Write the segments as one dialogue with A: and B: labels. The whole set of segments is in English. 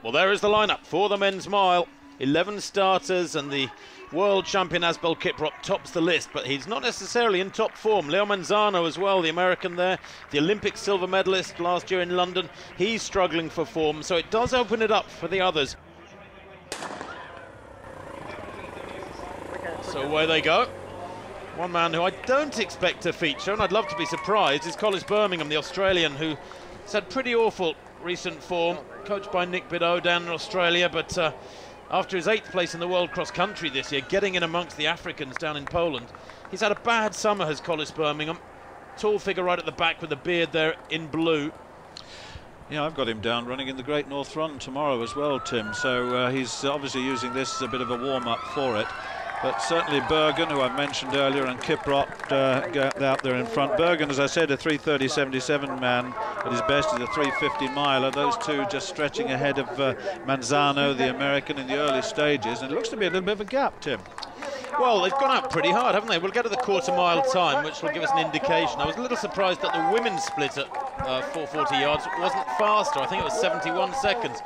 A: Well, there is the lineup for the men's mile. 11 starters, and the world champion Asbel Kiprop tops the list, but he's not necessarily in top form. Leo Manzano as well, the American there, the Olympic silver medalist last year in London. He's struggling for form, so it does open it up for the others. So away they go. One man who I don't expect to feature, and I'd love to be surprised, is Collis Birmingham, the Australian, who's had pretty awful recent form, coached by Nick Bideau down in Australia, but after his 8th place in the World Cross Country this year, getting in amongst the Africans down in Poland, he's had a bad summer, has Collis Birmingham. Tall figure right at the back with the beard there in blue.
B: Yeah, I've got him down running in the Great North Run tomorrow as well, Tim, so he's obviously using this as a bit of a warm-up for it. But certainly Bergen, who I mentioned earlier, and Kiprop out there in front. Bergen, as I said, a 3:30.77 man. At his best is a 3:50 miler. Those two just stretching ahead of Manzano, the American, in the early stages. And it looks to be a little bit of a gap, Tim.
A: Well, they've gone out pretty hard, haven't they? We'll get to the quarter-mile time, which will give us an indication. I was a little surprised that the women's split at 440 yards wasn't faster. I think it was 71 seconds.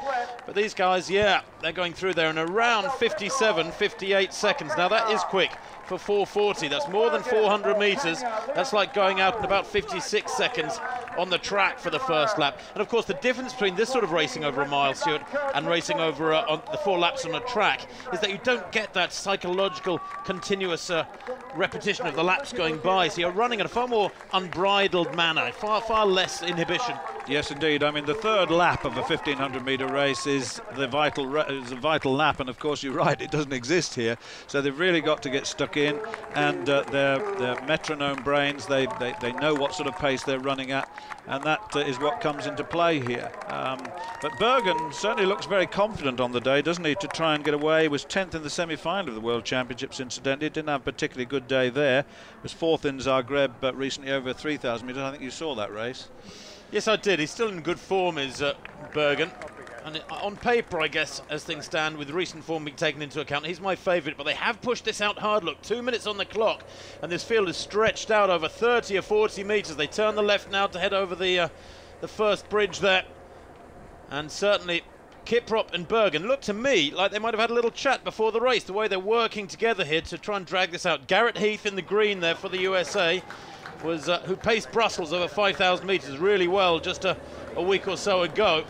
A: But these guys, yeah, they're going through there in around 57, 58 seconds. Now, that is quick for 440. That's more than 400 metres. That's like going out in about 56 seconds on the track for the first lap. And, of course, the difference between this sort of racing over a mile, Stuart, and racing over on the 4 laps on a track is that you don't get that psychological continuous repetition of the laps going by. So you're running in a far more unbridled manner, far less inhibition.
B: Yes, indeed. I mean, the 3rd lap of a 1,500-metre race is the vital lap, and of course, you're right, it doesn't exist here. So they've really got to get stuck in, and their metronome brains, they know what sort of pace they're running at, and that is what comes into play here. But Bergen certainly looks very confident on the day, doesn't he, to try and get away. He was 10th in the semi-final of the World Championships, incidentally. Didn't have a particularly good day there. Was 4th in Zagreb, but recently over 3,000 metres. I think you saw that race.
A: Yes, I did. He's still in good form, is Bergen. And on paper, I guess, as things stand, with recent form being taken into account, he's my favourite. But they have pushed this out hard. Look, 2 minutes on the clock, and this field is stretched out over 30 or 40 metres. They turn the left now to head over the first bridge there. And certainly Kiprop and Bergen look to me like they might have had a little chat before the race, the way they're working together here to try and drag this out. Garrett Heath in the green there for the USA. Was who paced Brussels over 5,000 metres really well just a week or so ago.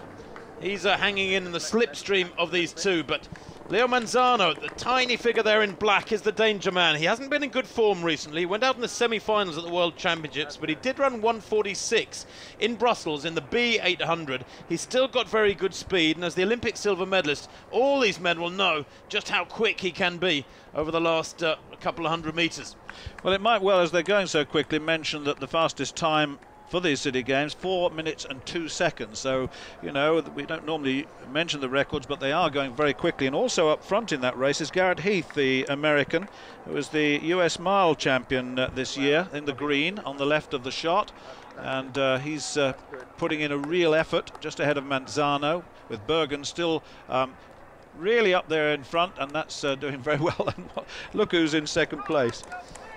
A: He's hanging in the slipstream of these two, but Leo Manzano, the tiny figure there in black, is the danger man. He hasn't been in good form recently. He went out in the semi-finals at the World Championships, but he did run 1:46 in Brussels in the B800. He's still got very good speed, and as the Olympic silver medalist, all these men will know just how quick he can be over the last couple of 100 metres.
B: Well, it might well, as they're going so quickly, mention that the fastest time for these City Games, 4 minutes and 2 seconds. So, you know, we don't normally mention the records, but they are going very quickly. And also up front in that race is Garrett Heath, the American, who was the US mile champion this year, in the green on the left of the shot. And he's putting in a real effort just ahead of Manzano, with Bergen still really up there in front, and that's doing very well. And look who's in 2nd place.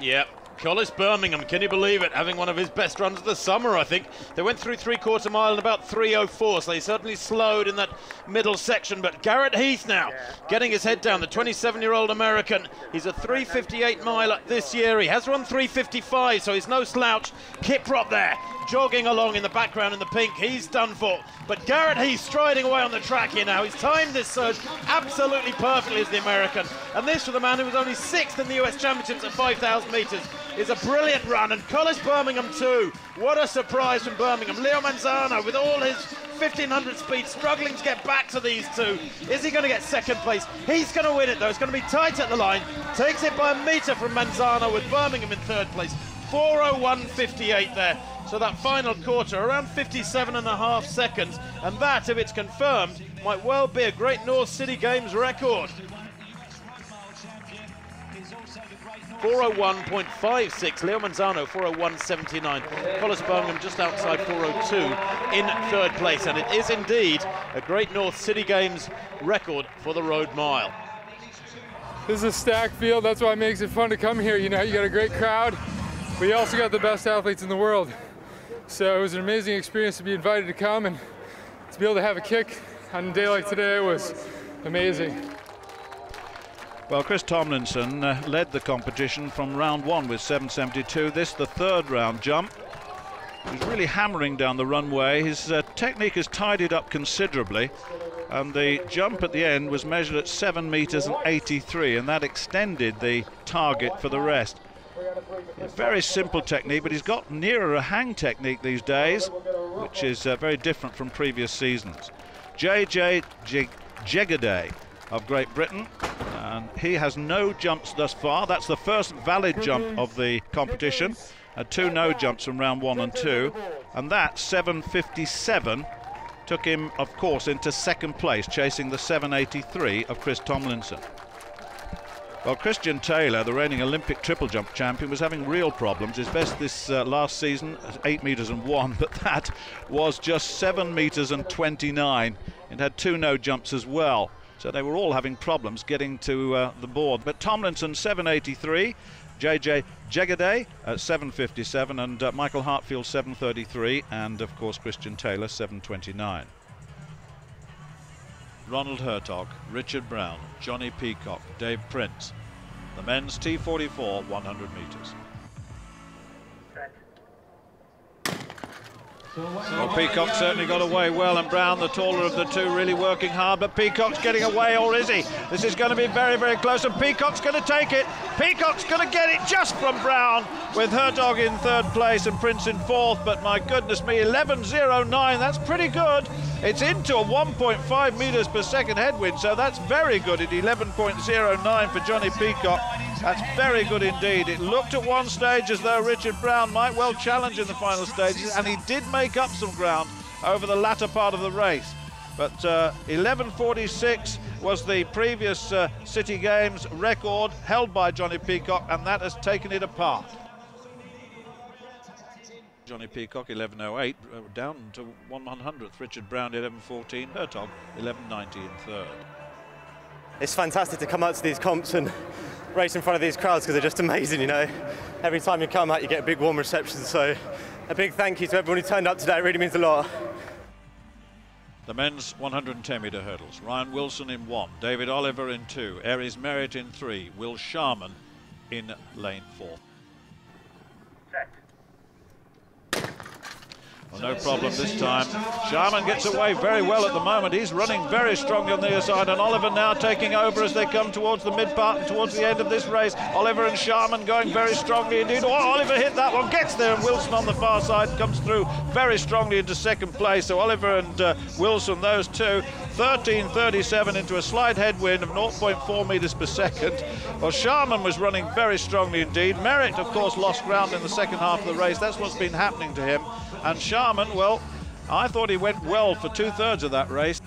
A: Yeah, Collis Birmingham, can you believe it? Having one of his best runs of the summer, I think. They went through 3/4 mile in about 3:04, so they certainly slowed in that middle section. But Garrett Heath now getting his head down, the 27-year-old American. He's a 3:58 miler this year. He has run 3:55, so he's no slouch. Kiprop there, jogging along in the background in the pink. He's done for. But Garrett Heath striding away on the track here now. He's timed this surge absolutely perfectly as the American. And this for the man who was only 6th in the US Championships at 5,000 metres is a brilliant run. And Collis Birmingham too. What a surprise from Birmingham. Leo Manzano with all his 1,500 speed struggling to get back to these two. Is he going to get 2nd place? He's going to win it though. It's going to be tight at the line. Takes it by a metre from Manzano with Birmingham in 3rd place. 4:01.58 there. So that final quarter, around 57.5 seconds, and that, if it's confirmed, might well be a Great North City Games record. 4:01.56, Leo Manzano 4:01.79, Collis Birmingham just outside 4:02 in 3rd place, and it is indeed a Great North City Games record for the road mile.
C: This is a stacked field, that's why it makes it fun to come here. You know, you got a great crowd, but you also got the best athletes in the world. So it was an amazing experience to be invited to come and to be able to have a kick On a day like today, it was amazing.
B: Well, Chris Tomlinson led the competition from round 1 with 7.72. This, the third round jump. He's really hammering down the runway. His technique has tidied up considerably, and the jump at the end was measured at 7 meters and 83, and that extended the target for the rest. A very simple technique, but he's got nearer a hang technique these days, which is very different from previous seasons. JJ Jegaday of Great Britain, and he has no jumps thus far. That's the first valid jump of the competition. 2 no jumps from round 1 and 2, and that 7.57 took him, of course, into second place, chasing the 7.83 of Chris Tomlinson. Well, Christian Taylor, the reigning Olympic triple jump champion, was having real problems. His best this last season, 8 meters and 1, but that was just 7 meters and 29. It had 2 no jumps as well, so they were all having problems getting to the board. But Tomlinson 7.83, JJ Jegaday at 7.57, and Michael Hartfield 7.33, and of course Christian Taylor 7.29. Ronald Hertog, Richard Brown, Johnny Peacock, Dave Prince. The men's T44 100 meters. Well, Peacock certainly got away well, and Brown, the taller of the two, really working hard, but Peacock's getting away, or is he? This is going to be very, very close, and Peacock's going to take it. Peacock's going to get it just from Brown, with Hertog in third place and Prince in fourth, but my goodness me, 11.09, that's pretty good. It's into a 1.5 meters per second headwind, so that's very good at 11.09 for Johnny Peacock. That's very good indeed. It looked at one stage as though Richard Brown might well challenge in the final stages, and he did make up some ground over the latter part of the race. But 11.46 was the previous City Games record held by Johnny Peacock, and that has taken it apart. Johnny Peacock 11.08, down to 1/100th. Richard Brown 11.14, Hertog 11.90 in third.
D: It's fantastic to come out to these comps and race in front of these crowds, because they're just amazing, you know. Every time you come out you get a big warm reception, so a big thank you to everyone who turned up today. It really means a lot.
B: The men's 110 metre hurdles. Ryan Wilson in 1, David Oliver in 2, Aries Merritt in 3, Will Sharman in lane 4. Well, no problem this time. Sharman gets away very well at the moment. He's running very strongly on the other side, and Oliver now taking over as they come towards the mid part and towards the end of this race. Oliver and Sharman going very strongly indeed. Oh, Oliver hit that one, gets there, and Wilson on the far side comes through very strongly into second place. So Oliver and Wilson, those two, 13.37 into a slight headwind of 0.4 meters per second. Well, Sharman was running very strongly indeed. Merritt, of course, lost ground in the second half of the race. That's what's been happening to him. And Sharman, well, I thought he went well for 2/3 of that race.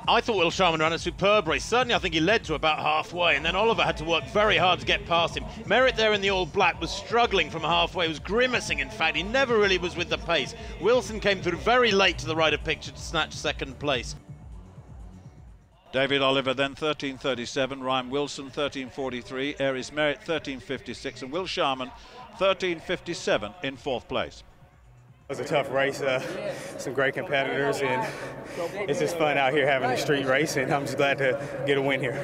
A: I thought Will Sharman ran a superb race. Certainly, I think he led to about halfway, and then Oliver had to work very hard to get past him. Merritt there in the all black was struggling from halfway, was grimacing, in fact. He never really was with the pace. Wilson came through very late to the right of picture to snatch second place.
B: David Oliver then 13.37, Ryan Wilson 13.43, Aries Merritt 13.56, and Will Sharman 13.57 in fourth place.
E: It was a tough race, some great competitors, and it's just fun out here having a street race, and I'm just glad to get a win here.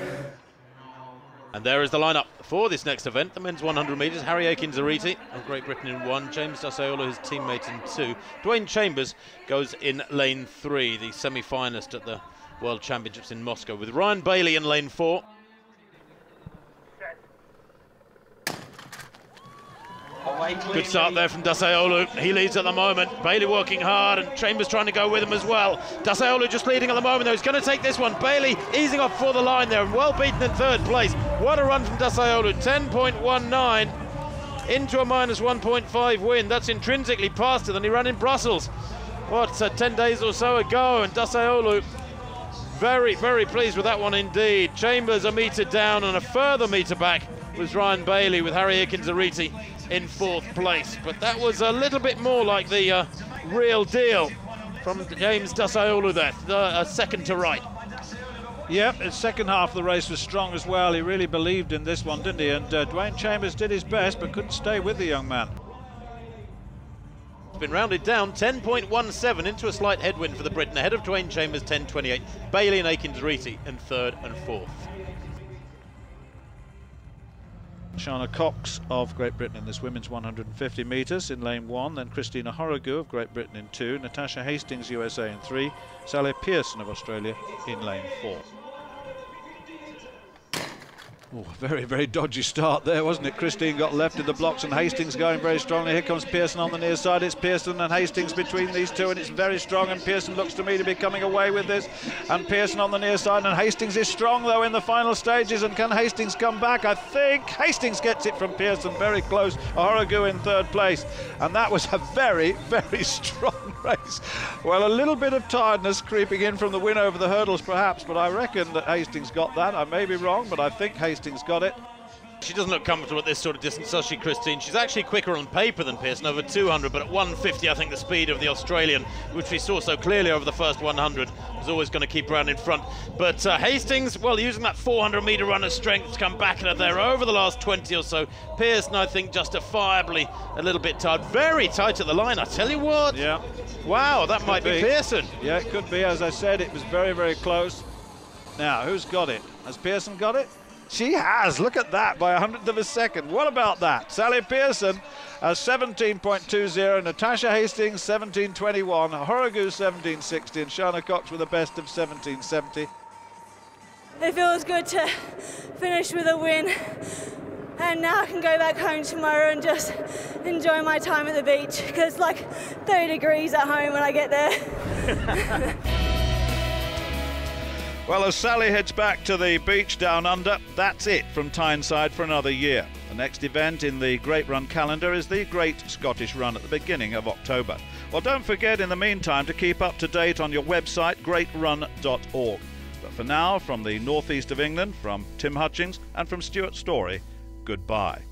A: And there is the lineup for this next event, the men's 100 metres. Harry Aiken-Zariti of Great Britain in 1, James Dasayola, his teammate, in 2. Dwayne Chambers goes in lane 3, the semi-finalist at the World Championships in Moscow, with Ryan Bailey in lane 4. Good start there from Dasayola. He leads at the moment. Bailey working hard, and Chambers trying to go with him as well. Dasayola just leading at the moment, though. He's going to take this one. Bailey easing off for the line there, and well beaten in third place. What a run from Dasayola. 10.19 into a minus 1.5 win. That's intrinsically faster than he ran in Brussels, what, 10 days or so ago. And Dasayola very, very pleased with that one indeed. Chambers a metre down, and a further metre back was Ryan Bailey, with Harry Aiken-Zariti in fourth place. But that was a little bit more like the real deal from James Dasayola there, second to right.
B: Yep, his second half of the race was strong as well. He really believed in this one, didn't he? And Dwayne Chambers did his best, but couldn't stay with the young man.
A: been rounded down 10.17 into a slight headwind for the Briton, ahead of Dwayne Chambers 10.28, Bailey and Akins-Reety in third and fourth.
B: Shana Cox of Great Britain in this women's 150 metres in lane 1, then Christina Horrigu of Great Britain in 2, Natasha Hastings USA in 3, Sally Pearson of Australia in lane 4. Oh, very, very dodgy start there, wasn't it? Christine got left in the blocks and Hastings going very strongly. Here comes Pearson on the near side. It's Pearson and Hastings between these two, and it's very strong, and Pearson looks to me to be coming away with this. And Pearson on the near side, and Hastings is strong though in the final stages, and can Hastings come back? I think Hastings gets it from Pearson, very close. Horrigu in third place, and that was a very, very strong race. Well, a little bit of tiredness creeping in from the win over the hurdles perhaps, but I reckon that Hastings got that. I may be wrong, but I think Hastings got it.
A: She doesn't look comfortable at this sort of distance, does she, Christine? She's actually quicker on paper than Pearson, over 200, but at 150, I think the speed of the Australian, which we saw so clearly over the first 100, was always going to keep around in front. But Hastings, well, using that 400-metre run of strength to come back at her there over the last 20 or so. Pearson, I think, justifiably a little bit tired. Very tight at the line, I tell you what.
B: Yeah.
A: Wow, that might be Pearson.
B: Yeah, it could be. As I said, it was very, very close. Now, who's got it? Has Pearson got it? She has. Look at that, by 100th of a second. What about that? Sally Pearson, 17.20, Natasha Hastings, 17.21, Horrigu, 17.60, and Shana Cox with a best of 17.70.
F: It feels good to finish with a win, and now I can go back home tomorrow and just enjoy my time at the beach, because it's like 30 degrees at home when I get there.
B: Well, as Sally heads back to the beach down under, that's it from Tyneside for another year. The next event in the Great Run calendar is the Great Scottish Run at the beginning of October. Well, don't forget in the meantime to keep up to date on your website, greatrun.org. But for now, from the northeast of England, from Tim Hutchings and from Stuart Story, goodbye.